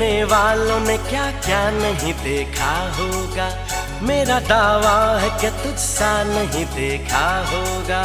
देखने वालों ने क्या क्या नहीं देखा होगा। मेरा दावा है कि तुझसा नहीं देखा होगा।